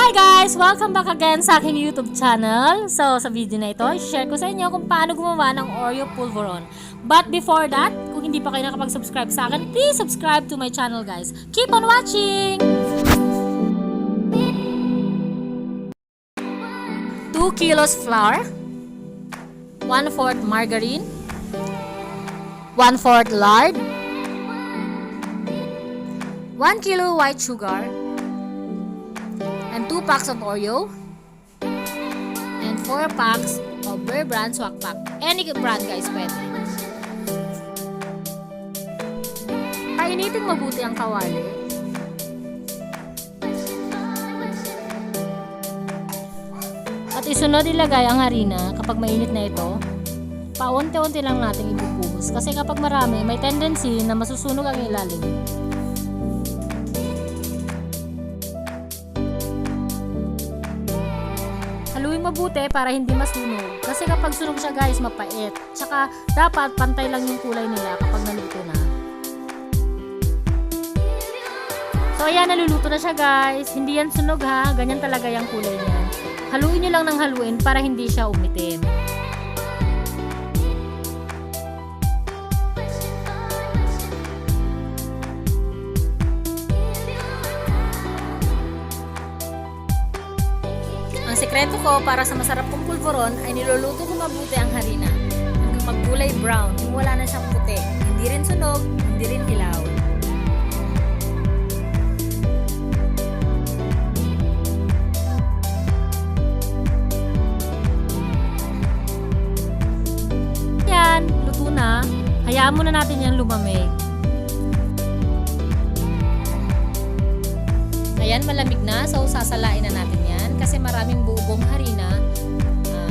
Hi guys! Welcome back again sa aking YouTube channel. So, sa video na ito, share ko sa inyo kung paano gumawa ng Oreo Polvoron. But before that, kung hindi pa kayo nakapag-subscribe sa akin, please subscribe to my channel guys. Keep on watching! 2 kilos flour, 1/4 margarine, 1/4 lard, 1 kilo white sugar, and 2 packs of Oreo, and 4 packs of Bear Brand Swak Pack. Any brand guys pwede. Painitin mabuti ang kawali. At isunod ilagay ang harina kapag mainit na ito. Paunti-unti lang natin ibubuhos kasi kapag marami may tendency na masusunog ang ilalim. Haluin mabuti para hindi masunog. Kasi kapag sunog siya guys, mapait. Tsaka dapat pantay lang yung kulay nila kapag naluto na. So ayan, naluluto na siya guys. Hindi yan sunog ha. Ganyan talaga yung kulay niyan. Haluin nyo lang ng haluin para hindi siya umitim. Ang sekreto ko para sa masarap kong pulvoron ay niluluto ko mabuti ang harina hanggang magkulay brown, yung wala na siyang puti. Hindi rin sunog, hindi rin hilaw. Yan, luto na. Hayaan muna natin yan lumamig. Ayan, malamig na. So, sasalain na natin yan. Kasi maraming buong harina.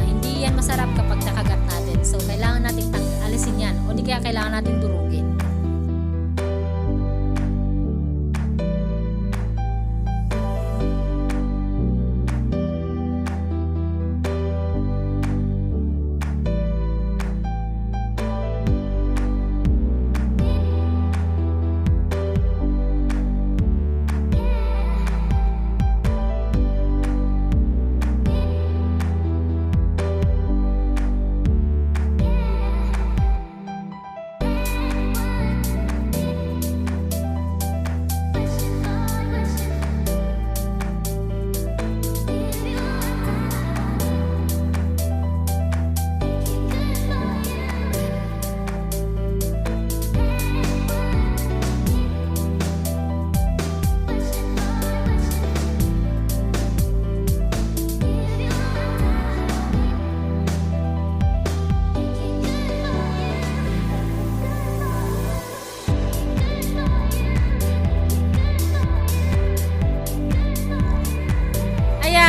Hindi yan masarap kapag nakagat natin. So, kailangan natin alisin yan. O di kaya kailangan natin durugin.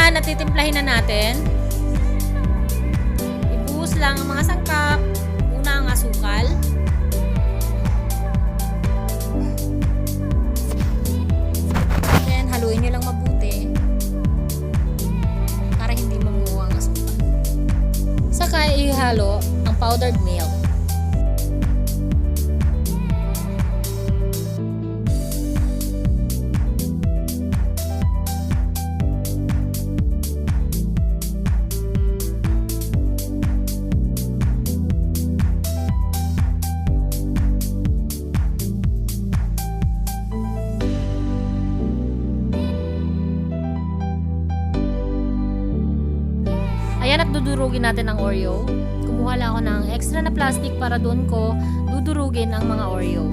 Natitimplahin na natin. Ibuhos lang ang mga sangkap. Una ang asukal. Then haluin nyo lang mabuti para hindi mamuha ang asukal. Saka ihalo ang powdered milk. Ayan, at dudurugin natin ang Oreo. Kumuha lang ako ng extra na plastic para doon ko dudurugin ang mga Oreo.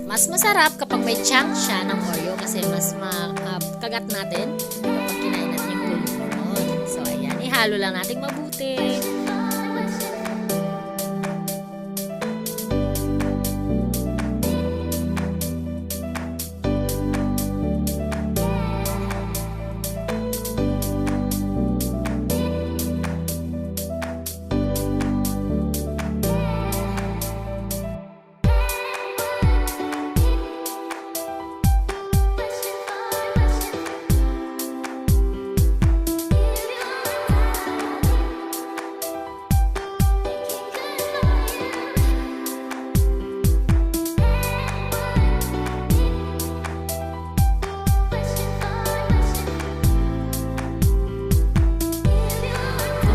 Mas masarap kapag may chunk siya ng Oreo kasi mas kagat natin kapag kinain natin yung Polvoron. So, ayan. Ihalo lang natin mabuti.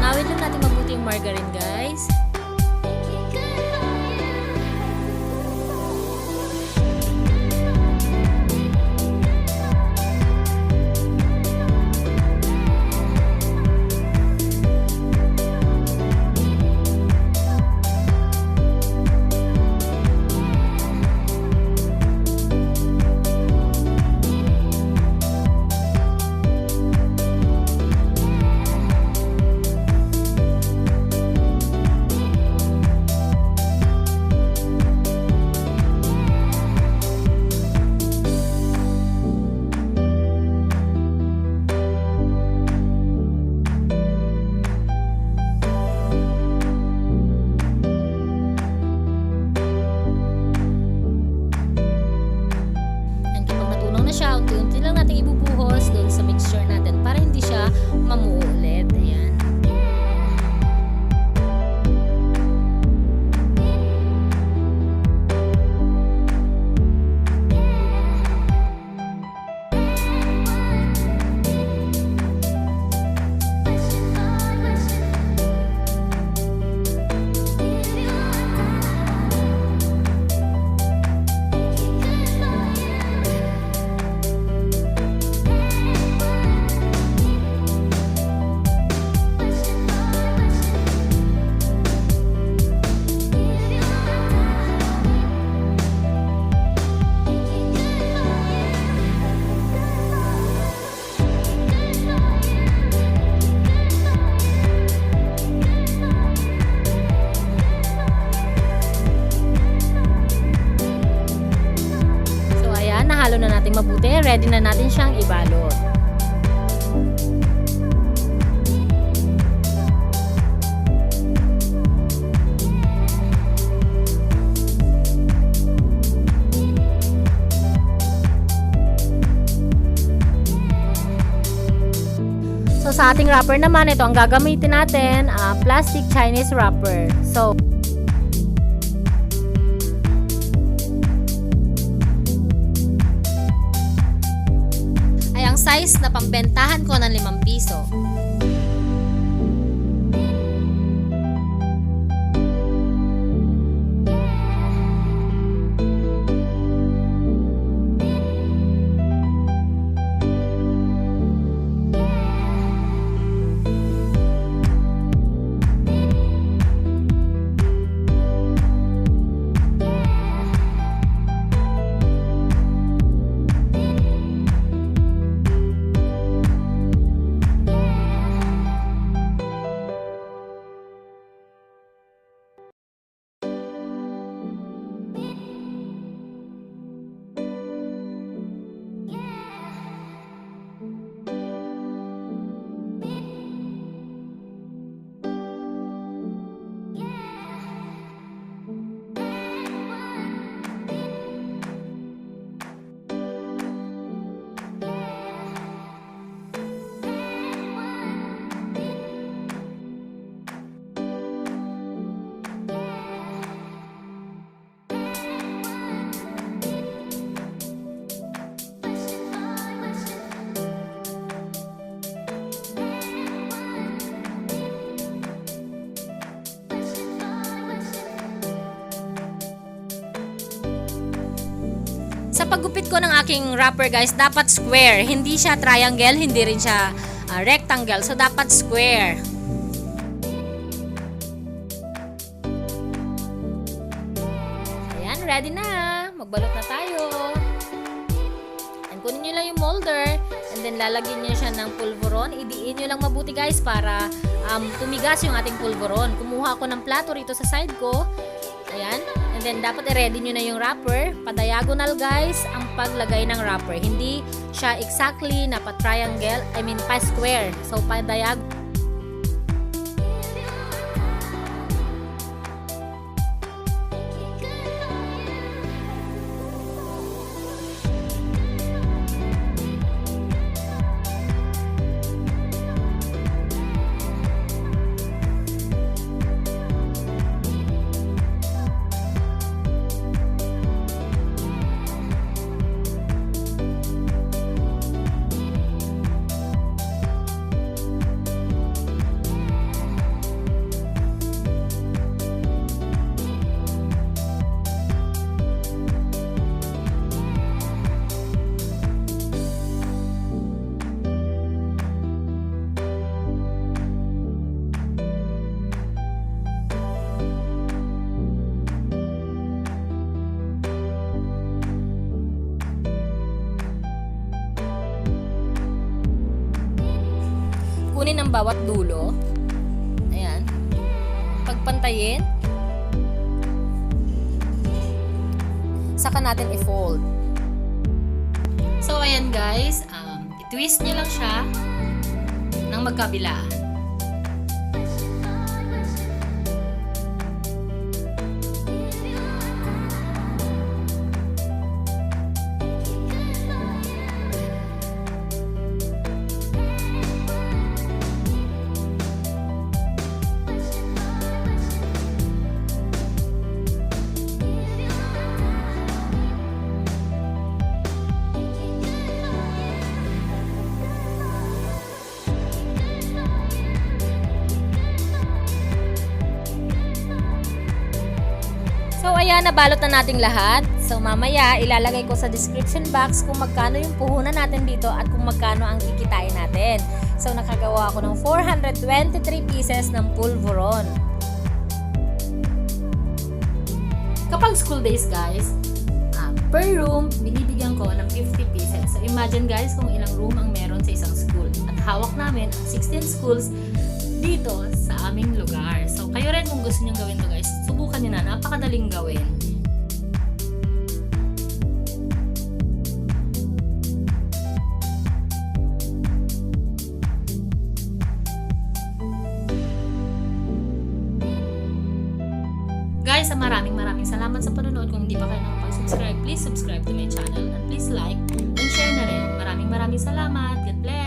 Tunawin lang natin mabuti yung margarine, guys. Siya, unti-unti lang natin ibubuhos doon sa mixture natin para hindi siya mamuo ulit. Ayan. Nahalo na natin mabuti. Ready na natin siyang ibalot. So sa ating wrapper naman, ito ang gagamitin natin, plastic Chinese wrapper. So size na pambentahan ko ng 5 piso. Sa paggupit ko ng aking wrapper, guys, dapat square. Hindi siya triangle, hindi rin siya rectangle. So, dapat square. Ayan, ready na. Magbalot na tayo. And kunin nyo lang yung molder. And then, lalagyan nyo siya ng pulvoron. Idiin nyo lang mabuti guys para tumigas yung ating pulvoron. Kumuha ako ng plato rito sa side ko. Ayan. And then, dapat i-ready nyo na yung wrapper. Pa-diagonal guys ang paglagay ng wrapper. Hindi siya exactly na pa-triangle. Pa-square. So, pa-diagonal. Kunin ang bawat dulo. Ayan. Pagpantayin. Saka natin i-fold. So, ayan guys. I-twist nyo lang siya ng magkabilaan. So, ayan, nabalot na nating lahat. So, mamaya, ilalagay ko sa description box kung magkano yung puhunan natin dito at kung magkano ang kikitain natin. So, nakagawa ako ng 423 pieces ng pulvoron. Kapag school days, guys, per room, binibigyan ko ng 50 pieces. So, imagine, guys, kung ilang room ang meron sa isang school. At hawak namin 16 schools dito sa aming lugar. So, kayo rin kung gusto nyo gawin to guys, subukan nyo na. Napakadaling gawin. Guys, maraming salamat sa panonood. Kung hindi pa kayo nakapag-subscribe, please subscribe to my channel. And please like and share na rin. Maraming salamat. God bless!